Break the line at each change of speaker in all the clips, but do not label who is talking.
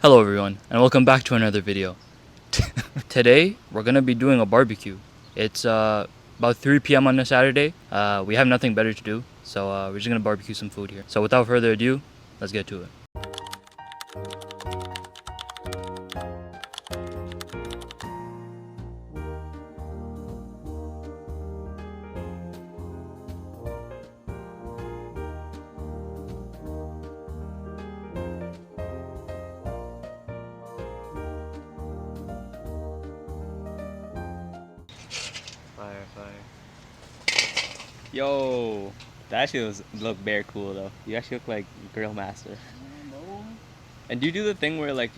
Hello everyone, and welcome back to another video. Today, we're gonna be doing a barbecue. It's about 3 p.m. on a Saturday. We have nothing better to do, so we're just gonna barbecue some food here. So without further ado, let's get to it.
Yo, that actually look very cool though. You actually look like grill master.
No.
And do you do the thing where like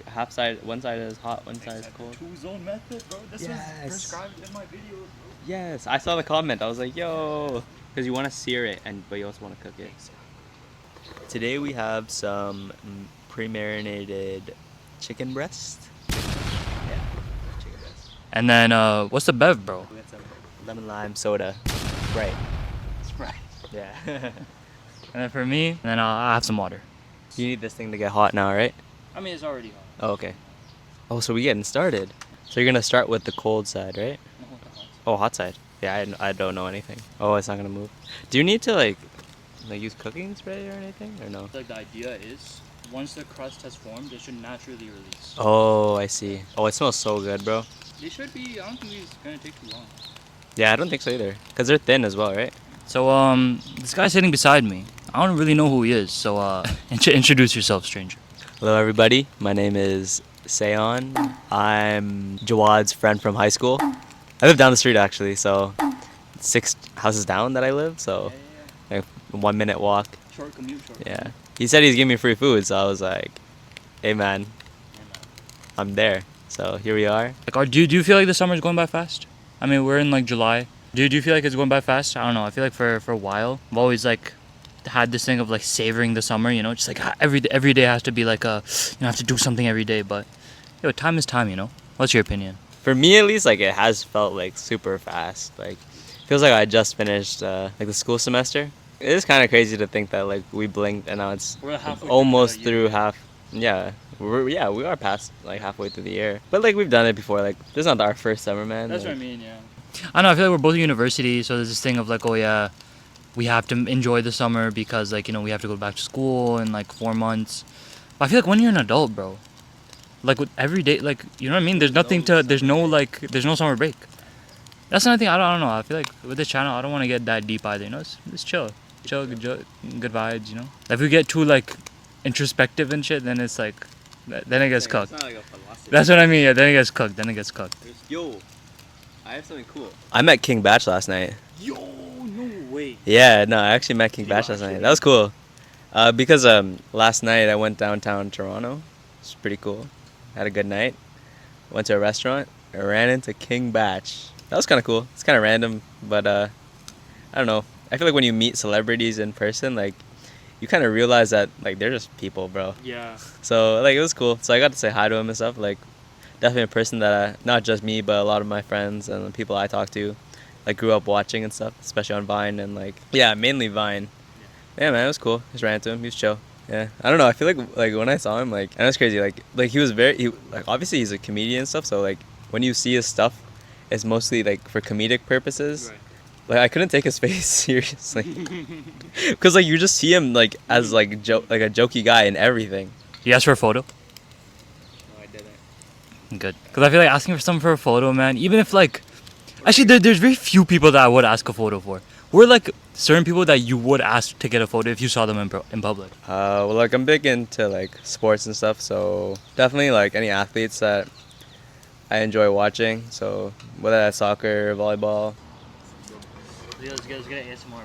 one side is hot, one side is cold?
Two-zone method, bro. This was prescribed in my videos, bro.
Yes, I saw the comment. I was like, yo, because you want to sear it, but you also want to cook it. Today we have some pre-marinated chicken breast. Yeah, chicken breast.
And then, what's the bev, bro?
We got some lemon lime soda. Right.
Sprite.
Yeah.
And then for me, and then I'll have some water.
You need this thing to get hot now, right?
I mean, it's already hot.
Oh, okay. Oh, so we getting started. So you're gonna start with the cold side, right? Oh, hot side. Yeah, I don't know anything. Oh, it's not gonna move. Do you need to like use cooking spray or anything, or no?
Like the idea is, once the crust has formed, it should naturally release.
Oh, I see. Oh, it smells so good, bro.
They should be. I don't think it's gonna take too long.
Yeah, I don't think so either. Cause they're thin as well, right?
So this guy sitting beside me, I don't really know who he is. So introduce yourself, stranger.
Hello, everybody. My name is Seon. I'm Jawad's friend from high school. I live down the street actually, so 6 houses down that I live. So like 1 minute walk.
Short commute.
Yeah. He said he's giving me free food, so I was like, hey man, I'm there. So here we are.
Like, do you feel like the summer's going by fast? I mean, we're in like July. Do you feel like it's going by fast? I don't know. I feel like for a while, I've always like had this thing of like savoring the summer. You know, just like every day has to be like have to do something every day. But time is time. You know. What's your opinion?
For me at least, like it has felt like super fast. Like feels like I just finished like the school semester. It is kind of crazy to think that like we blinked and now it's almost through half. Yeah, we are past like halfway through the year. But like we've done it before. Like this is not our first summer, man.
That's
like,
what I mean. Yeah. I know. I feel like we're both at university, so there's this thing of like, oh yeah, we have to enjoy the summer because like we have to go back to school in like 4 months. But I feel like when you're an adult, bro, like with every day, like you know what I mean. There's no summer break. That's another thing. I don't know. I feel like with this channel, I don't want to get that deep either. You know, it's chill, good vibes. You know, if we get too like introspective and shit, then it's like, then it gets cooked.
It's not like a philosophy.
That's what I mean. Yeah, then it gets cooked.
Yo, I have something cool. I met King Batch last night.
Yo, no way.
Yeah, no, I actually met King Batch last night. That was cool. Because last night I went downtown Toronto. It's pretty cool. Had a good night. Went to a restaurant. I ran into King Batch. That was kind of cool. It's kind of random, but I don't know. I feel like when you meet celebrities in person, like you kind of realize that like they're just people, bro.
Yeah.
So like it was cool. So I got to say hi to him and stuff. Like definitely a person that not just me, but a lot of my friends and the people I talk to, like grew up watching and stuff, especially on Vine and like mainly Vine. Yeah, man, it was cool. Just ran into him. He was chill. Yeah, I don't know. I feel like when I saw him, like, and it's crazy. Like he was like obviously he's a comedian and stuff. So like when you see his stuff, it's mostly like for comedic purposes. Right. Like I couldn't take his face seriously, because like you just see him like as like a jokey guy and everything.
You asked for a photo?
No, I didn't.
Good. Because I feel like asking for someone for a photo, man, even if like, actually there's very few people that I would ask a photo for. We're like certain people that you would ask to get a photo if you saw them in public.
Well, like I'm big into like sports and stuff, so definitely like any athletes that I enjoy watching. So whether that's soccer, volleyball.
Let's get ASMR,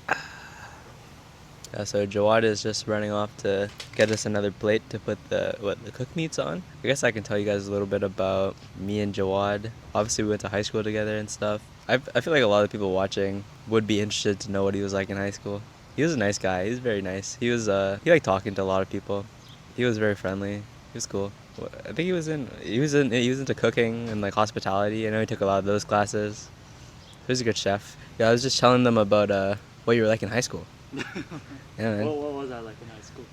bro.
Yeah, so Jawad is just running off to get us another plate to put the cooked meats on. I guess I can tell you guys a little bit about me and Jawad. Obviously, we went to high school together and stuff. I feel like a lot of people watching would be interested to know what he was like in high school. He was a nice guy. He was very nice. He liked talking to a lot of people. He was very friendly. He was cool. I think he was into cooking and like hospitality. I know he took a lot of those classes. He was a good chef. Yeah, I was just telling them about what you were like in high school. Yeah, man.
What was I like in high school?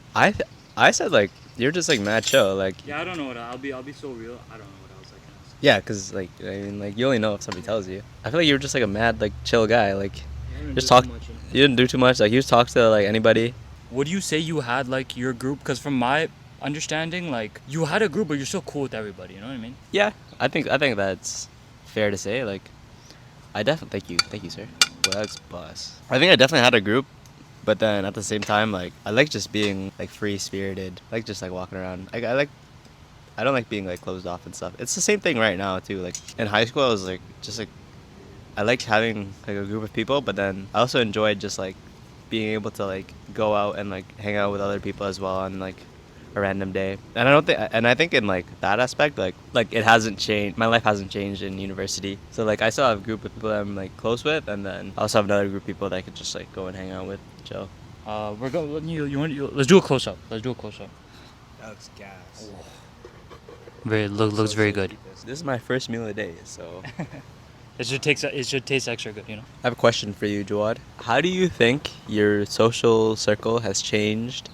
I said like you're just like mad chill, like
Yeah, I don't know what I'll be so real. I don't know what I was like in high school.
yeah, cause like I mean like you only know if somebody tells you. I feel like you were just like a mad like chill guy, like
I didn't
just
do
talk.
too much, you know?
You didn't do too much. Like you just talk to like anybody.
Would you say you had like your group? Because from my understanding, like you had a group, but you're still cool with everybody. You know what I mean?
Yeah, I think that's fair to say. Like I definitely thank you, sir. Let's bus. I think I definitely had a group, but then at the same time, like I like just being like free spirited, like just like walking around. I don't like being like closed off and stuff. It's the same thing right now too. Like in high school, I was like just like I liked having like a group of people, but then I also enjoyed just like being able to like go out and like hang out with other people as well on like a random day. And I think in like that aspect, like it hasn't changed. My life hasn't changed in university. So like I still have a group of people that I'm like close with, and then I also have another group of people that I could just like go and hang out with, chill.
We're going. Let's do a close up. Let's do a close up.
That looks gas.
Looks very good.
This is my first meal of the day, so.
It should taste extra good, you know.
I have a question for you, Jawad. How do you think your social circle has changed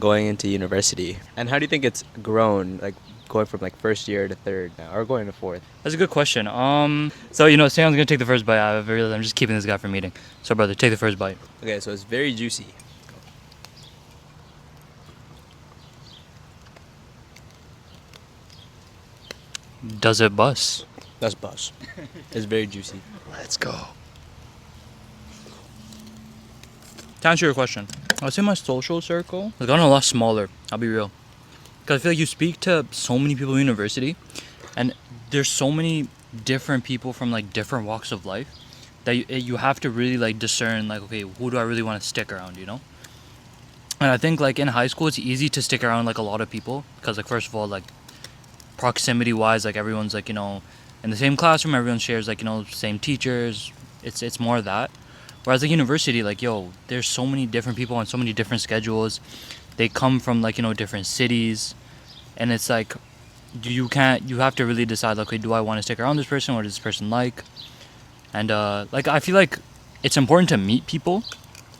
going into university? And how do you think it's grown, like going from like first year to third now, or going to fourth?
That's a good question. So you know, Sam's gonna take the first bite. I'm just keeping this guy from eating. So brother, take the first bite.
Okay, so it's very juicy.
Does it bust?
That's bus. It's very juicy.
Let's go. To answer your question, I'd say my social circle has gotten a lot smaller. I'll be real. Because I feel like you speak to so many people in university, and there's so many different people from like different walks of life that you have to really like discern like, okay, who do I really want to stick around, you know? And I think like in high school, it's easy to stick around like a lot of people because like first of all, like proximity wise, like everyone's like, you know, in the same classroom, everyone shares like, you know, same teachers. It's more of that. Whereas like university, like yo, there's so many different people on so many different schedules. They come from like, you know, different cities, and it's like you have to really decide like, okay, do I want to stick around this person? What does this person like? And like I feel like it's important to meet people,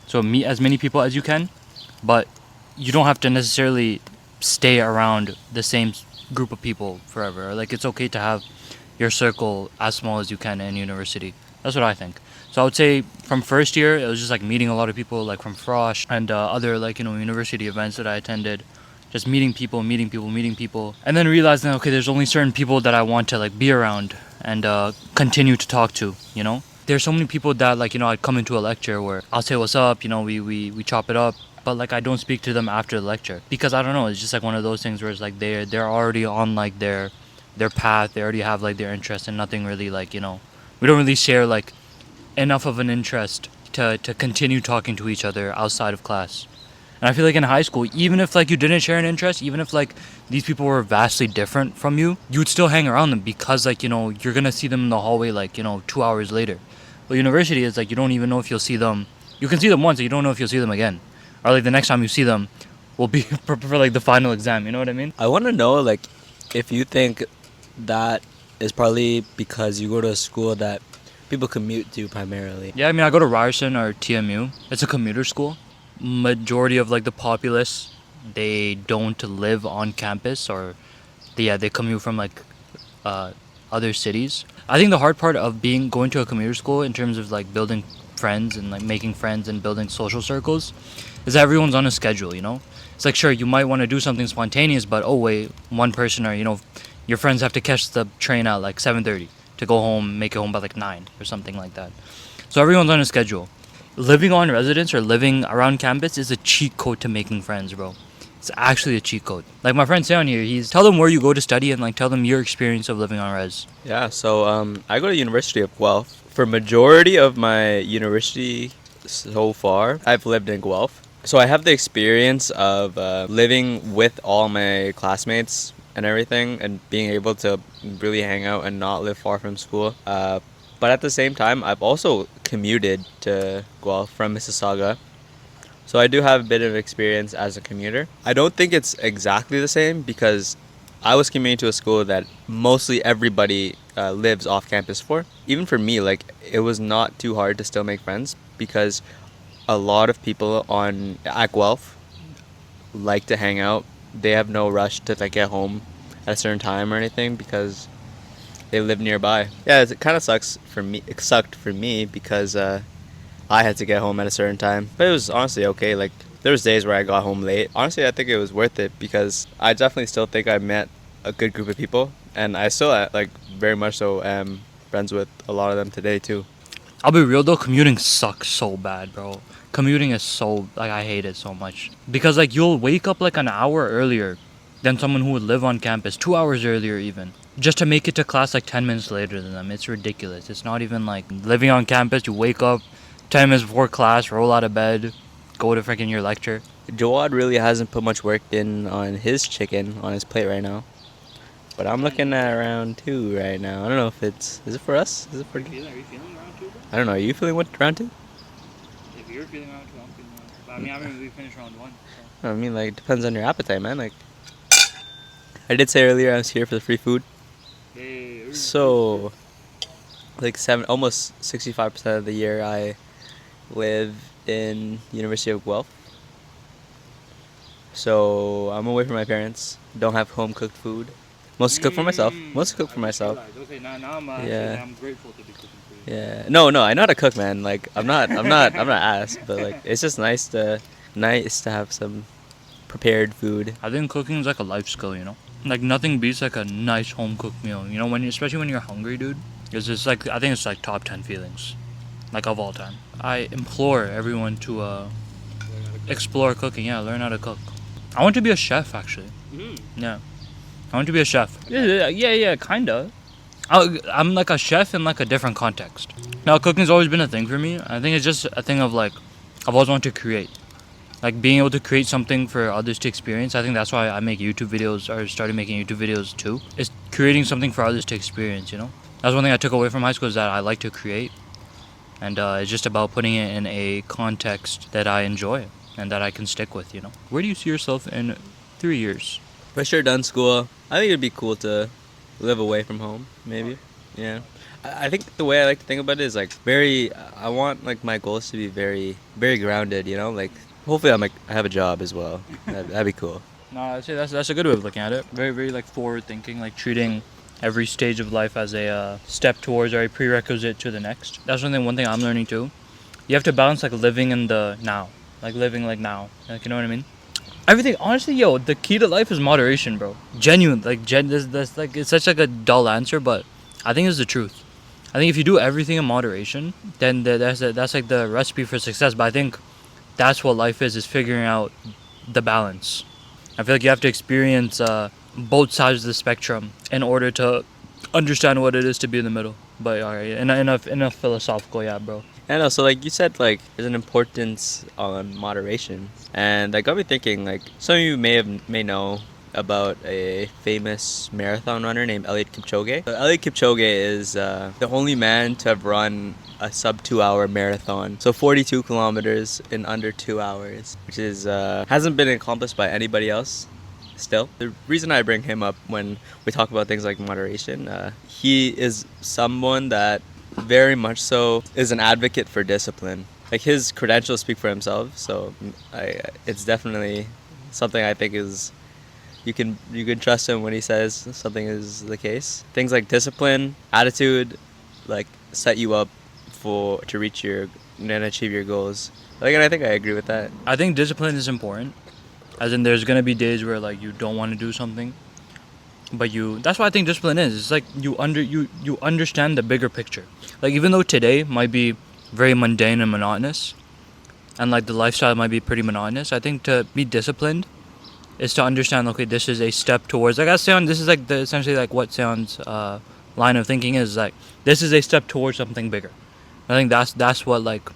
so meet as many people as you can, but you don't have to necessarily stay around the same group of people forever. Like it's okay to have your circle as small as you can in university. That's what I think. So I would say from first year, it was just like meeting a lot of people like from Frosh and other like, you know, university events that I attended. Just meeting people, and then realizing, okay, there's only certain people that I want to like be around and continue to talk to, you know? There's so many people that like, you know, I'd come into a lecture where I'll say what's up, you know, we chop it up, but like I don't speak to them after the lecture because I don't know, it's just like one of those things where it's like they're already on like their path, they already have like their interest, and nothing really like, you know, we don't really share like enough of an interest to continue talking to each other outside of class. And I feel like in high school, even if like you didn't share an interest, even if like these people were vastly different from you, you would still hang around them because like, you know, you're gonna see them in the hallway like, you know, 2 hours later. But university is like you don't even know if you'll see them. You can see them once, and you don't know if you'll see them again, or like the next time you see them will be for like the final exam. You know what I mean?
I want to know like if you think that is probably because you go to a school that people commute to primarily.
Yeah, I mean I go to Ryerson or TMU. It's a commuter school. Majority of like the populace, they don't live on campus, or they commute from like other cities. I think the hard part of going to a commuter school in terms of like building friends and like making friends and building social circles is that everyone's on a schedule, you know? It's like, sure, you might want to do something spontaneous, but oh wait, one person, or you know, your friends have to catch the train at like 7:30 to go home, make it home by like 9 or something like that. So everyone's on a schedule. Living on residence or living around campus is a cheat code to making friends, bro. It's actually a cheat code. Like my friend Seon here, tell them where you go to study and like tell them your experience of living on res.
Yeah, so I go to University of Guelph. For majority of my university so far, I've lived in Guelph. So I have the experience of living with all my classmates and everything, and being able to really hang out and not live far from school. But at the same time, I've also commuted to Guelph from Mississauga. So I do have a bit of experience as a commuter. I don't think it's exactly the same because I was commuting to a school that mostly everybody lives off campus for. Even for me, like it was not too hard to still make friends because a lot of people on at Guelph like to hang out. They have no rush to like get home at a certain time or anything because they live nearby. Yeah, it kind of sucks for me. It sucked for me because I had to get home at a certain time, but it was honestly okay. Like there was days where I got home late. Honestly, I think it was worth it because I definitely still think I met a good group of people, and I still like very much so am friends with a lot of them today too.
I'll be real though, commuting sucks so bad, bro. Commuting is so, like, I hate it so much. Because, like, you'll wake up, like, an hour earlier than someone who would live on campus, 2 hours earlier even, just to make it to class, like, 10 minutes later than them. It's ridiculous. It's not even, like, living on campus, you wake up 10 minutes before class, roll out of bed, go to freaking your lecture.
Jawad really hasn't put much work in on his chicken on his plate right now, but I'm looking at round 2 right now. I don't know if is it for us? Is it for?
Are you feeling round 2, bro?
I don't know. Are you feeling what round 2?
If you're feeling round 2, I'm feeling round 2. But I mean, I mean, we finished round 1. So.
I mean, like, it depends on your appetite, man. Like, I did say earlier I was here for the free food.
Hey,
So, like, almost 65% of the year I live in University of Guelph. So I'm away from my parents. Don't have home cooked food. Mostly cook for myself. Mostly cook for myself.
Okay, now I'm,
Yeah.
I'm grateful to be cooking for you.
Yeah. No, I know how to cook, man. Like I'm not ass, but like it's just nice to have some prepared food.
I think cooking is like a life skill, you know? Like nothing beats like a nice home cooked meal. You know, especially when you're hungry, dude. It's just like, I think it's like top 10 feelings, like of all time. I implore everyone to explore cooking. Yeah, learn how to cook. I want to be a chef, actually. Yeah, I want to be a chef. Yeah, kinda. I'm like a chef in like a different context. Now, cooking's always been a thing for me. I think it's just a thing of like, I've always wanted to create. Like being able to create something for others to experience. I think that's why I make YouTube videos, or started making YouTube videos too. Is creating something for others to experience, you know? That's one thing I took away from high school, is that I like to create. And it's just about putting it in a context that I enjoy and that I can stick with, you know? Where do you see yourself in 3 years?
For sure, done school. I think it'd be cool to live away from home, maybe. Yeah. I think the way I like to think about it is like I want like my goals to be very, very grounded, you know? Like, hopefully I have a job as well. That'd be cool.
No, I'd say that's a good way of looking at it. Very, very like forward thinking, like treating every stage of life as a step towards, or a prerequisite to the next. That's one thing I'm learning too. You have to balance like living in the now, like living like now. Like, you know what I mean? Everything, honestly, yo, the key to life is moderation, bro. Genuine, like that's like, it's such like a dull answer, but I think it's the truth. I think if you do everything in moderation, then that's like the recipe for success. But I think that's what life is figuring out the balance. I feel like you have to experience both sides of the spectrum in order to understand what it is to be in the middle. But alright, in a philosophical, yeah, bro.
I know, so like you said, like there's an importance on moderation, and that got me thinking. Like some of you may know about a famous marathon runner named Eliud Kipchoge. So Eliud Kipchoge is the only man to have run a sub 2 hour marathon, so 42 kilometers in under 2 hours, which is hasn't been accomplished by anybody else. Still, the reason I bring him up when we talk about things like moderation, he is someone that very much so is an advocate for discipline. Like his credentials speak for himself, so it's definitely something I think is you can trust him when he says something is the case. Things like discipline, attitude, like set you up to reach and achieve your goals. Like, and I think I agree with that.
I think discipline is important. As in, there's gonna be days where like you don't want to do something, but that's what I think discipline is. It's like you understand the bigger picture. Like even though today might be very mundane and monotonous, and like the lifestyle might be pretty monotonous, I think to be disciplined is to understand, okay, this is a step towards, like this is like essentially like what Seon's line of thinking is, like this is a step towards something bigger. I think that's what like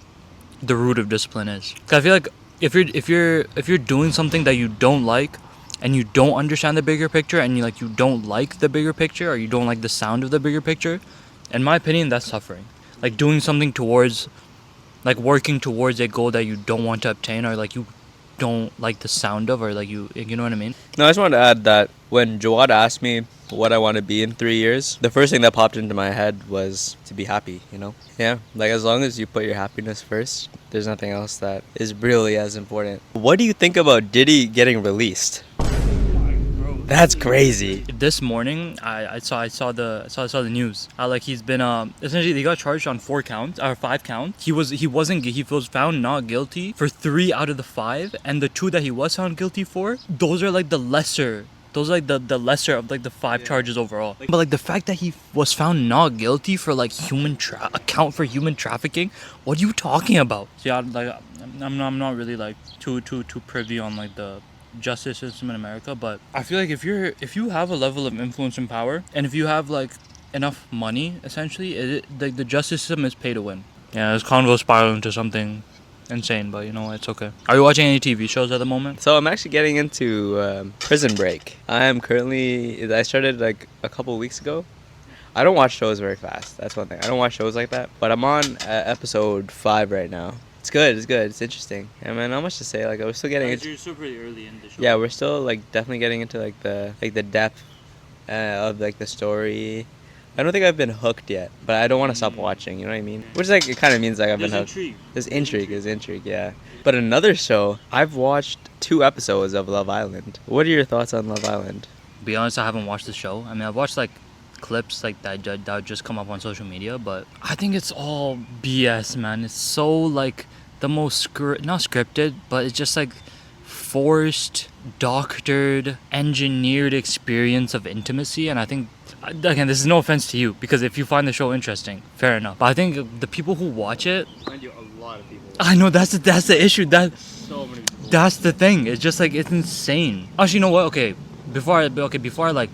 the root of discipline is. 'Cause I feel like if you're doing something that you don't like, and you don't understand the bigger picture, and you don't like the bigger picture, or you don't like the sound of the bigger picture, in my opinion, that's suffering. Like doing something towards, like working towards a goal that you don't want to obtain, or like you don't like the sound of, or like you know what I mean?
No, I just wanted to add that When Jawad asked me what I want to be in 3 years, the first thing that popped into my head was to be happy, you know? Yeah, like as long as you put your happiness first, there's nothing else that is really as important. What do you think about Diddy getting released? That's crazy.
This morning, I saw the news. How like he's been essentially he got charged on 4 counts or 5 counts. He was found not guilty for 3 out of the 5, and the 2 that he was found guilty for, those are like the lesser. Those are like the lesser of like the 5 charges overall. But like the fact that he was found not guilty for like human trafficking, what are you talking about? So yeah, like I'm not really like too privy on like the justice system in America, but I feel like if you have a level of influence and power, and if you have like enough money, essentially, like the justice system is pay to win. Yeah, this convo spiraled into something insane, but you know it's okay. Are you watching any TV shows at the moment?
So I'm actually getting into Prison Break. I started like a couple weeks ago. I don't watch shows very fast. That's one thing. I don't watch shows like that. But I'm on episode 5 right now. It's good. It's interesting. I mean, not much to say. Like, we're still getting into.
You're still pretty early in the show.
Yeah, we're still like definitely getting into like the depth of like the story. I don't think I've been hooked yet, but I don't want to stop watching. You know what I mean? Which like it kind of means like I've been hooked. There's intrigue. Yeah. But another show, I've watched 2 episodes of Love Island. What are your thoughts on Love Island?
To be honest, I haven't watched the show. I mean, I've watched like clips like that just come up on social media, but I think it's all BS, man. It's so like the most not scripted, but it's just like forced, doctored, engineered experience of intimacy. And I think, again, this is no offense to you, because if you find the show interesting, fair enough, but I think the people who watch it,
Mind you, a lot of people.
I know that's the issue.
So many people.
That's the thing. It's just like it's insane. Actually, you know what? Okay, before I like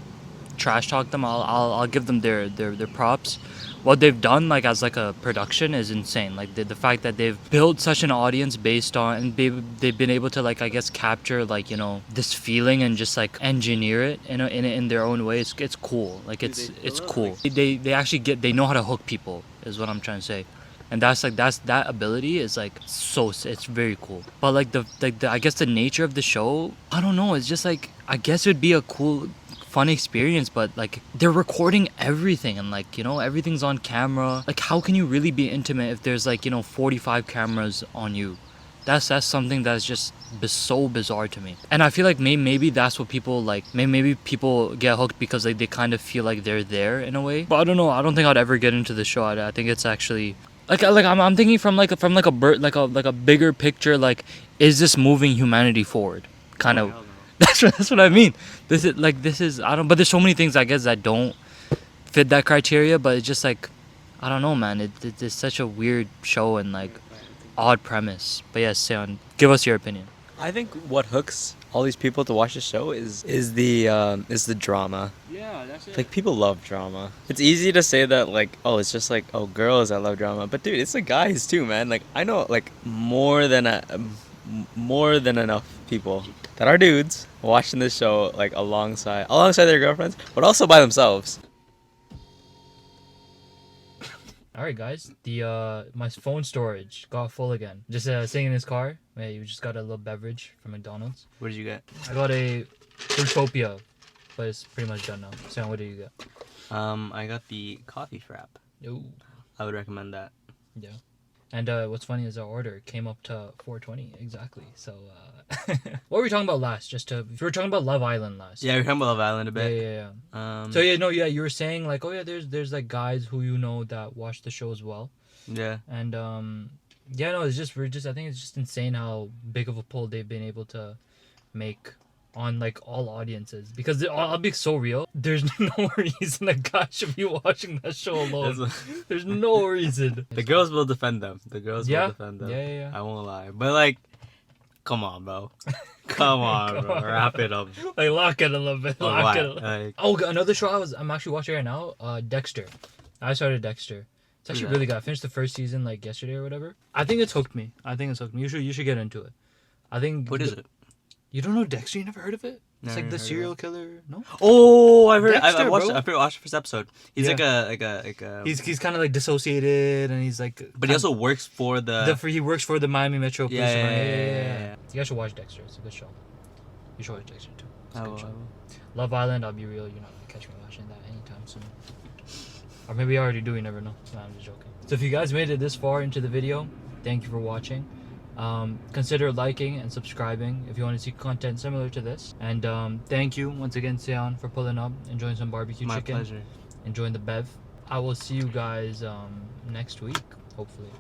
trash talk them, I'll give them their props. What they've done like as like a production is insane. Like the fact that they've built such an audience based on, and they've been able to like I guess capture like, you know, this feeling and just like engineer it in their own way. It's cool. Like it's cool. They actually they know how to hook people is what I'm trying to say. And that ability is like it's very cool. But like the I guess the nature of the show, I don't know, it's just like I guess it would be a cool fun experience, but like they're recording everything and like, you know, everything's on camera. Like how can you really be intimate if there's like, you know, 45 cameras on you? That's something that's just so bizarre to me. And I feel like maybe that's what people like. Maybe people get hooked because like they kind of feel like they're there in a way. But I don't know. I don't think I'd ever get into the show. I think it's actually like I'm thinking from like a bigger picture. Like, is this moving humanity forward? Kind of. That's what I mean. This is I don't. But there's so many things I guess that don't fit that criteria. But it's just like I don't know, man. It's such a weird show and like odd premise. But yes, Seon, give us your opinion.
I think what hooks all these people to watch the show is the drama.
Yeah, that's it.
Like people love drama. It's easy to say that like, oh, it's just like, oh, girls that love drama, but dude, it's the guys too, man. Like I know like more than enough people that are dudes watching this show like alongside their girlfriends, but also by themselves.
All right, guys. My phone storage got full again. Just sitting in his car. Yeah, you just got a little beverage from McDonald's.
What did you get?
I got a Fruitopia, but it's pretty much done now. Sam, what did you get?
I got the coffee frap.
Ooh.
I would recommend that.
Yeah. And what's funny is our order came up to $4.20 exactly. So what were we talking about last? We were talking about Love Island last.
Yeah, we were talking about Love Island a bit.
Yeah. So you were saying like, oh yeah, there's like guys who you know that watch the show as well.
Yeah.
And yeah, no, I think it's just insane how big of a pull they've been able to make on like all audiences, because I'll be so real, there's no reason a guy should be watching that show alone. There's no reason.
The girls will defend them.
Yeah.
I won't lie, but like, come on, bro. Come on, bro. Wrap it up.
Like lock it a little bit. Lock it.
Like,
oh, another show I'm actually watching right now. Dexter. I started Dexter. It's actually really good. I finished the first season like yesterday or whatever. I think it's hooked me. You should get into it. I think.
What is it?
You don't know Dexter? You never heard of it? It's like the serial killer. No.
Oh, I've heard.
Dexter,
I watched.
bro.
I watched the first episode. He's like a.
He's kind of like dissociated, and he's like.
But he also works for the.
He works for the Miami Metro Police.
Yeah.
You guys should watch Dexter. It's a good show. You should watch Dexter too. It's a
I
good
will.
show. Love Island, I'll be real, you're not gonna catch me watching that anytime soon. Or maybe I already do, you never know. No, I'm just joking. So if you guys made it this far into the video, thank you for watching. Consider liking and subscribing if you want to see content similar to this. And thank you once again, Seon, for pulling up, enjoying some barbecue
My
chicken.
pleasure.
Enjoying the bev. I will see you guys next week, hopefully.